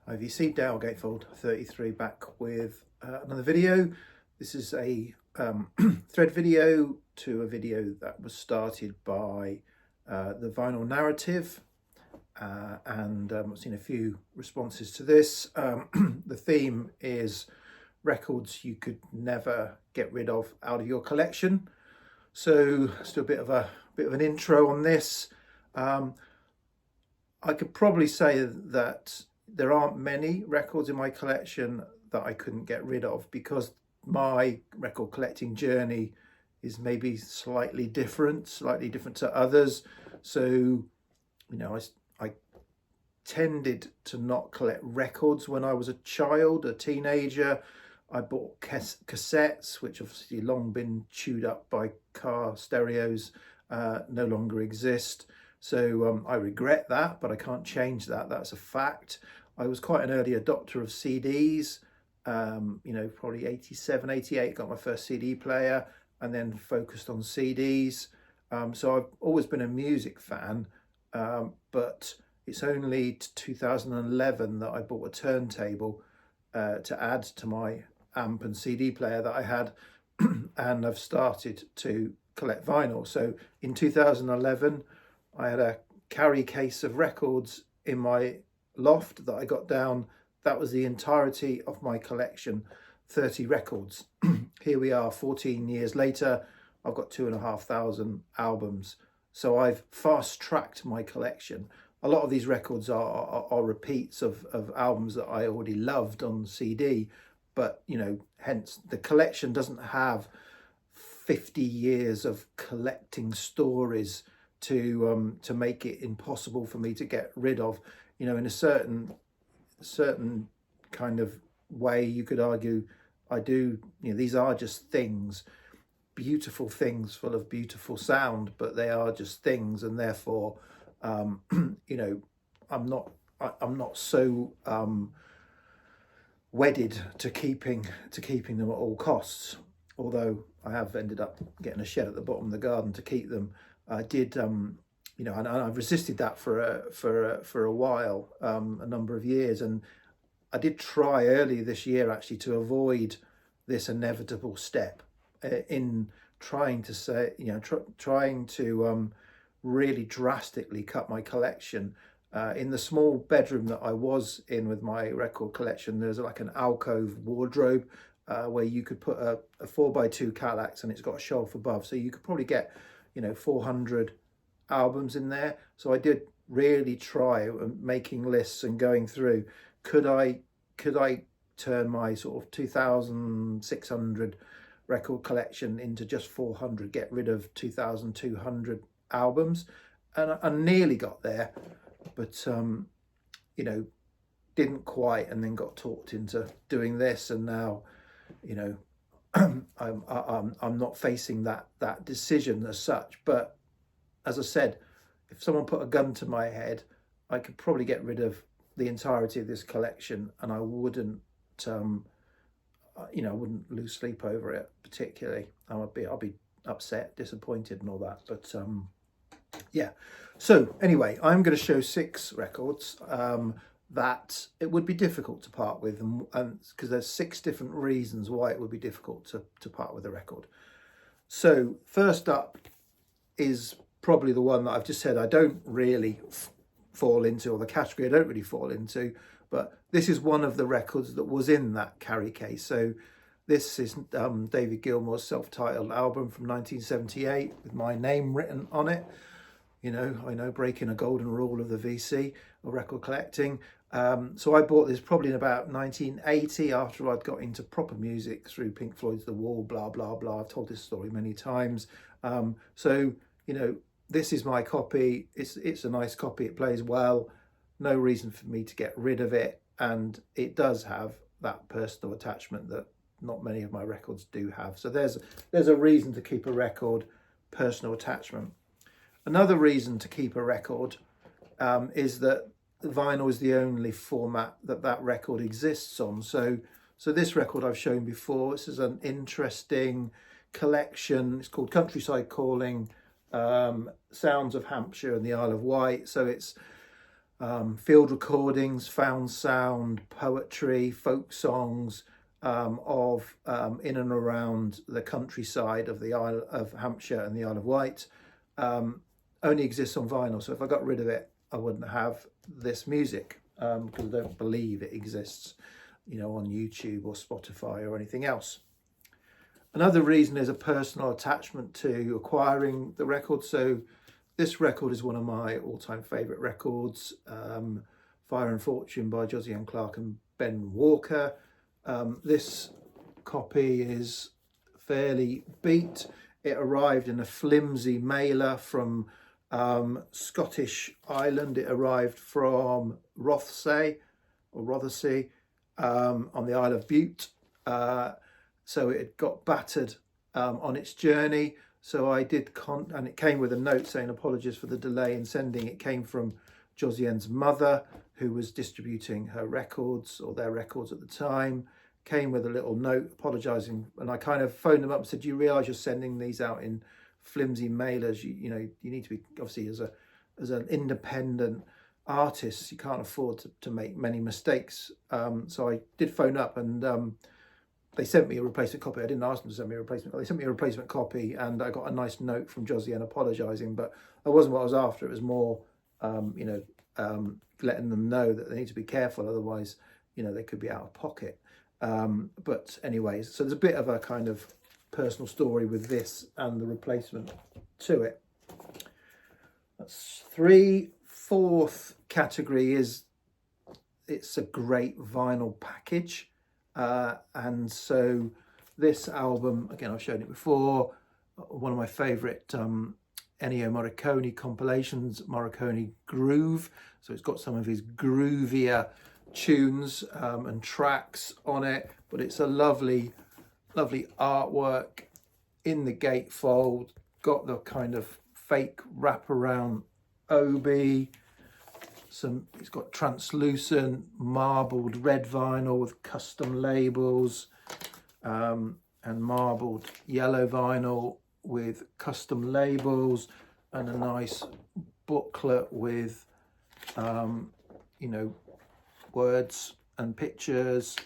IVC Dale Gatefold 33 back with another video. This is a thread video to a video that was started by the Vinyl Narrative, and I've seen a few responses to this. The theme is records you could never get rid of out of your collection. So let's do a bit of an intro on this. I could probably say that there aren't many records in my collection that I couldn't get rid of, because my record collecting journey is maybe slightly different to others. So, you know, I tended to not collect records when I was a child, a teenager. I bought cassettes, which obviously long been chewed up by car stereos, no longer exist. So I regret that, but I can't change that. That's a fact. I was quite an early adopter of CDs, you know, probably 87, 88, got my first CD player and then focused on CDs. So I've always been a music fan, but it's only 2011 that I bought a turntable to add to my amp and CD player that I had, and I've started to collect vinyl. So in 2011, I had a carry case of records in my loft that I got down. That was the entirety of my collection, 30 records. Here we are 14 years later, I've got 2,500 albums. So I've fast tracked my collection. A lot of these records are repeats of albums that I already loved on CD, but you know, hence the collection doesn't have 50 years of collecting stories to make it impossible for me to get rid of. You know, in a certain kind of way, you could argue I do, you know, these are just things, beautiful things full of beautiful sound, but they are just things, and therefore you know, I'm not so wedded to keeping them at all costs, although I have ended up getting a shed at the bottom of the garden to keep them. I did you know, and I've resisted that for a while, a number of years, and I did try earlier this year actually to avoid this inevitable step in trying to say, you know, trying to really drastically cut my collection. In the small bedroom that I was in with my record collection, there's like an alcove wardrobe where you could put a 4x2 Kallax, and it's got a shelf above, so you could probably get, you know, 400 albums in there. So I did really try making lists and going through, could I turn my sort of 2,600 record collection into just 400, get rid of 2,200 albums, and I nearly got there, but you know, didn't quite, and then got talked into doing this, and now, you know, I'm not facing that decision as such. But as I said, if someone put a gun to my head, I could probably get rid of the entirety of this collection, and I wouldn't you know, I wouldn't lose sleep over it particularly. I'll be upset, disappointed and all that, but yeah. So anyway, I'm going to show 6 records that it would be difficult to part with, and because there's 6 different reasons why it would be difficult to part with a record. So first up is probably the one that I've just said I don't really fall into, or the category I don't really fall into, but this is one of the records that was in that carry case. So this is David Gilmour's self-titled album from 1978 with my name written on it. You know, I know, breaking a golden rule of the VC, of record collecting. So I bought this probably in about 1980, after I'd got into proper music through Pink Floyd's The Wall, blah, blah, blah. I've told this story many times. So, you know, this is my copy. It's a nice copy. It plays well. No reason for me to get rid of it. And it does have that personal attachment that not many of my records do have. So there's a reason to keep a record, personal attachment. Another reason to keep a record is that vinyl is the only format that record exists on. So this record I've shown before, this is an interesting collection. It's called Countryside Calling, Sounds of Hampshire and the Isle of Wight. So it's field recordings, found sound, poetry, folk songs of in and around the countryside of the Isle of Hampshire and the Isle of Wight. Only exists on vinyl. So if I got rid of it, I wouldn't have this music, because I don't believe it exists, on YouTube or Spotify or anything else. Another reason is a personal attachment to acquiring the record. So this record is one of my all-time favourite records, Fire and Fortune by Josiane Clarke and Ben Walker. This copy is fairly beat. It arrived in a flimsy mailer from Scottish Island. It arrived from Rothesay on the Isle of Bute. So it got battered on its journey. So I did, and it came with a note saying apologies for the delay in sending. It came from Josiane's mother, who was distributing her records, or their records at the time. Came with a little note apologising, and I kind of phoned them up and said, "Do you realise you're sending these out in flimsy mailers? You need to be, obviously, as an independent artist, you can't afford to make many mistakes." So I did phone up, and they sent me a replacement copy. I didn't ask them to send me a replacement. They sent me a replacement copy, and I got a nice note from Josiane apologising. But that wasn't what I was after. It was more, letting them know that they need to be careful, otherwise, they could be out of pocket. But anyways, so there's a bit of a kind of personal story with this and the replacement to it. That's 3. Fourth category is it's a great vinyl package. And so this album, again, I've shown it before, one of my favourite Ennio Morricone compilations, Morricone Groove. So it's got some of his groovier tunes and tracks on it, but it's a lovely artwork in the gatefold, got the kind of fake wraparound obi, it's got translucent marbled red vinyl with custom labels, and marbled yellow vinyl with custom labels, and a nice booklet with words and pictures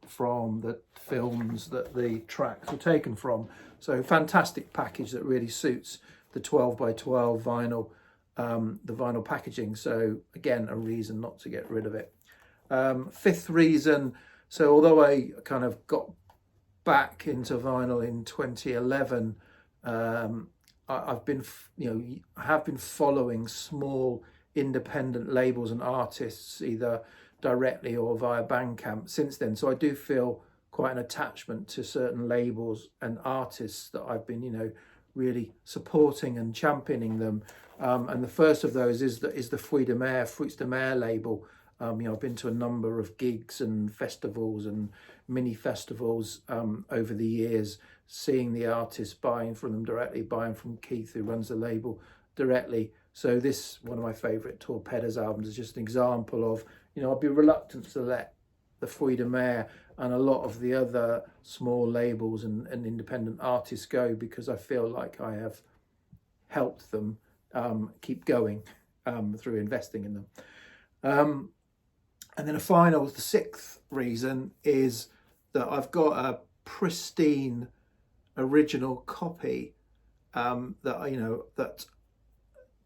from the films that the tracks were taken from. So fantastic package that really suits the 12 by 12 vinyl, the vinyl packaging. So again, a reason not to get rid of it. Fifth reason, so although I kind of got back into vinyl in 2011, I've been, I have been following small independent labels and artists, either directly or via Bandcamp since then. So I do feel quite an attachment to certain labels and artists that I've been, really supporting and championing them. And the first of those is the Fruits de Mer label. I've been to a number of gigs and festivals and mini festivals over the years, seeing the artists, buying from them directly, buying from Keith, who runs the label, directly. So this, one of my favourite Torpedoes albums, is just an example of, I'd be reluctant to let the Fruits de Mer and a lot of the other small labels and independent artists go, because I feel like I have helped them keep going through investing in them. And then the sixth reason is that I've got a pristine original copy that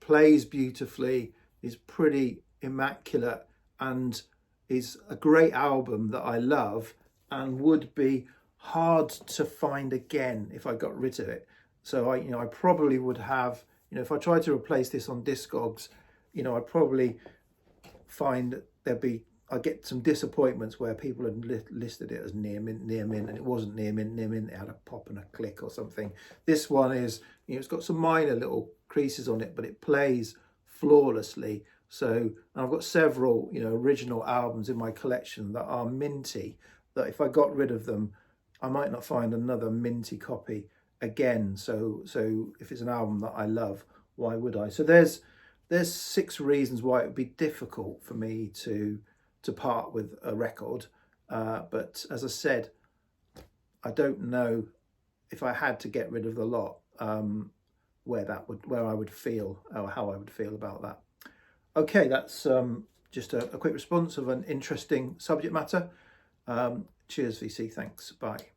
plays beautifully, is pretty immaculate, and is a great album that I love and would be hard to find again if I got rid of it. So I probably would have, if I tried to replace this on Discogs, I'd probably find I'd get some disappointments where people had listed it as near mint, and it wasn't near mint. It had a pop and a click or something. This one is, it's got some minor little creases on it, but it plays flawlessly. So I've got several, original albums in my collection that are minty, that if I got rid of them, I might not find another minty copy again. So if it's an album that I love, why would I? So there's 6 reasons why it would be difficult for me to part with a record. But as I said, I don't know if I had to get rid of the lot, where I would feel, or how I would feel about that. Okay, that's just a quick response of an interesting subject matter. Cheers, VC. Thanks. Bye.